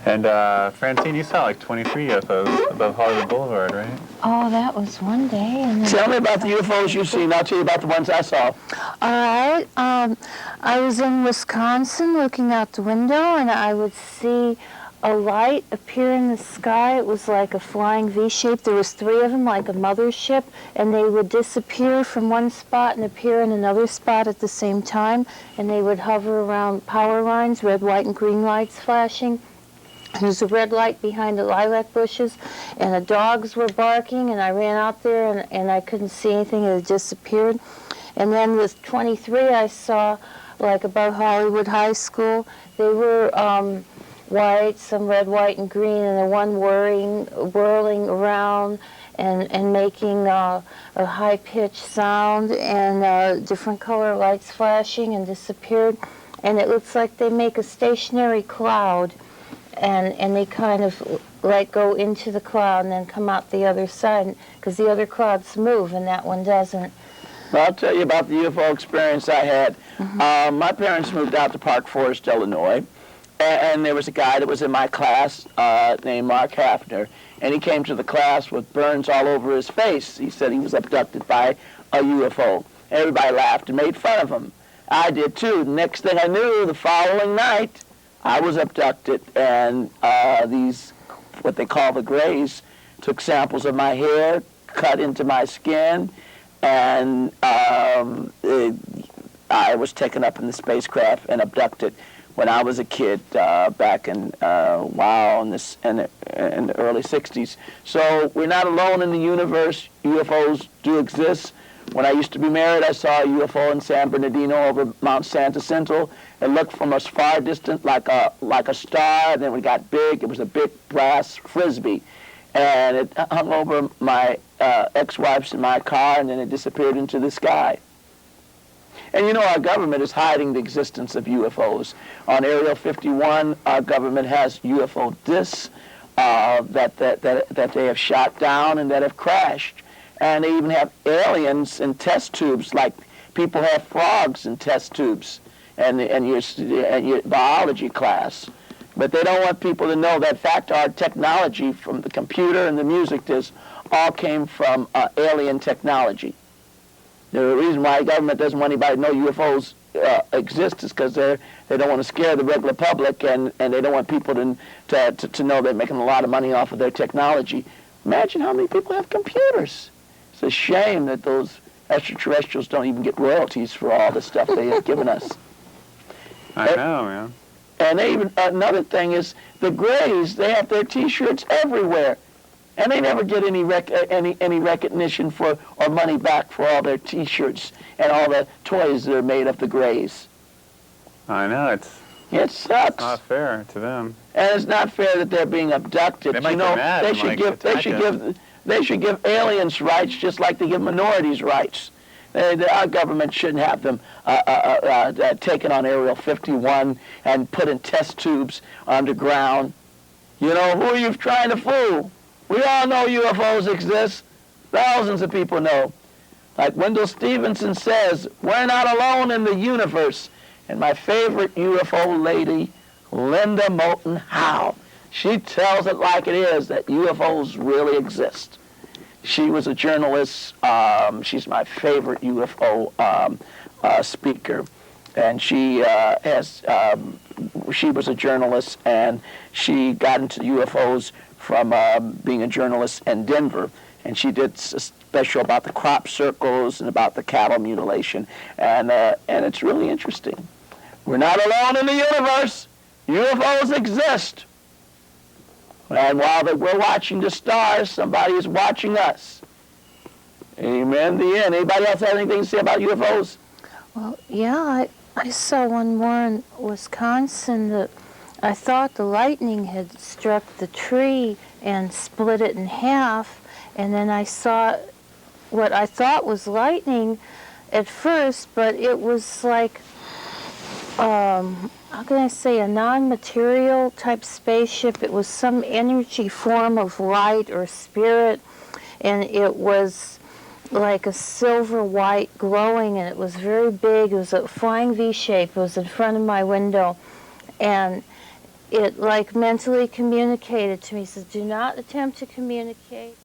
And Francine, you saw like 23 UFOs above Hollywood Boulevard, right? Oh, that was one day. And tell me about the UFOs you've seen. I'll tell you about the ones I saw. All right. I was in Wisconsin looking out the window, and I would see a light appear in the sky. It was like a flying V shape. There was 3 of them, like a mothership, and they would disappear from one spot and appear in another spot at the same time, and they would hover around power lines, red, white, and green lights flashing. There's a red light behind the lilac bushes, and the dogs were barking, and I ran out there, and I couldn't see anything. It had disappeared. And then with 23, I saw, like above Hollywood High School, they were white, some red, white, and green, and the one whirling around and making a high-pitched sound, and different color lights flashing and disappeared. And it looks like they make a stationary cloud, and they kind of like go into the cloud and then come out the other side, because the other clouds move and that one doesn't. Well, I'll tell you about the UFO experience I had. My parents moved out to Park Forest, Illinois, and there was a guy that was in my class named Mark Hafner, and he came to the class with burns all over his face. He said he was abducted by a UFO. Everybody laughed and made fun of him. I did too. The next thing I knew, the following night, I was abducted, and these, what they call the Greys, took samples of my hair, cut into my skin, and I was taken up in the spacecraft and abducted when I was a kid back in, in the early 60s. So we're not alone in the universe. UFOs do exist. When I used to be married, I saw a UFO in San Bernardino over Mount Santa Cinto. It looked from a far distance like a star, and then when it got big, it was a big brass frisbee. And it hung over my ex-wife's in my car, and then it disappeared into the sky. And you know, our government is hiding the existence of UFOs. On Area 51, our government has UFO discs that they have shot down and that have crashed. And they even have aliens in test tubes, like people have frogs in test tubes and your biology class. But they don't want people to know that, in fact, our technology from the computer and the music disc all came from alien technology. The reason why the government doesn't want anybody to know UFOs exist is because they don't want to scare the regular public, and they don't want people to know they're making a lot of money off of their technology. Imagine how many people have computers. It's a shame that those extraterrestrials don't even get royalties for all the stuff they have given us. I know, man. And they even, another thing is the Greys, they have their T-shirts everywhere. And they never get any recognition for or money back for all their T-shirts and all the toys that are made of the Greys. I know, it sucks. It's not fair to them. And it's not fair that they're being abducted. They might get mad they should give aliens rights just like they give minorities rights. Our government shouldn't have them taken on Area 51 and put in test tubes underground. You know, who are you trying to fool? We all know UFOs exist. Thousands of people know. Like Wendell Stevenson says, we're not alone in the universe. And my favorite UFO lady, Linda Moulton Howe, she tells it like it is, that UFOs really exist. She was a journalist. She's my favorite UFO speaker. And she was a journalist, and she got into UFOs from being a journalist in Denver. And she did a special about the crop circles and about the cattle mutilation. And it's really interesting. We're not alone in the universe. UFOs exist. And while we're watching the stars, somebody is watching us. Amen. The end. Anybody else have anything to say about UFOs? Well, yeah, I saw one more in Wisconsin that I thought the lightning had struck the tree and split it in half, and then I saw what I thought was lightning at first, but it was like, how can I say, a non-material type spaceship. It was some energy form of light or spirit, and it was like a silver white glowing, and it was very big. It was a flying V shape. It was in front of my window, and it like mentally communicated to me, says, do not attempt to communicate.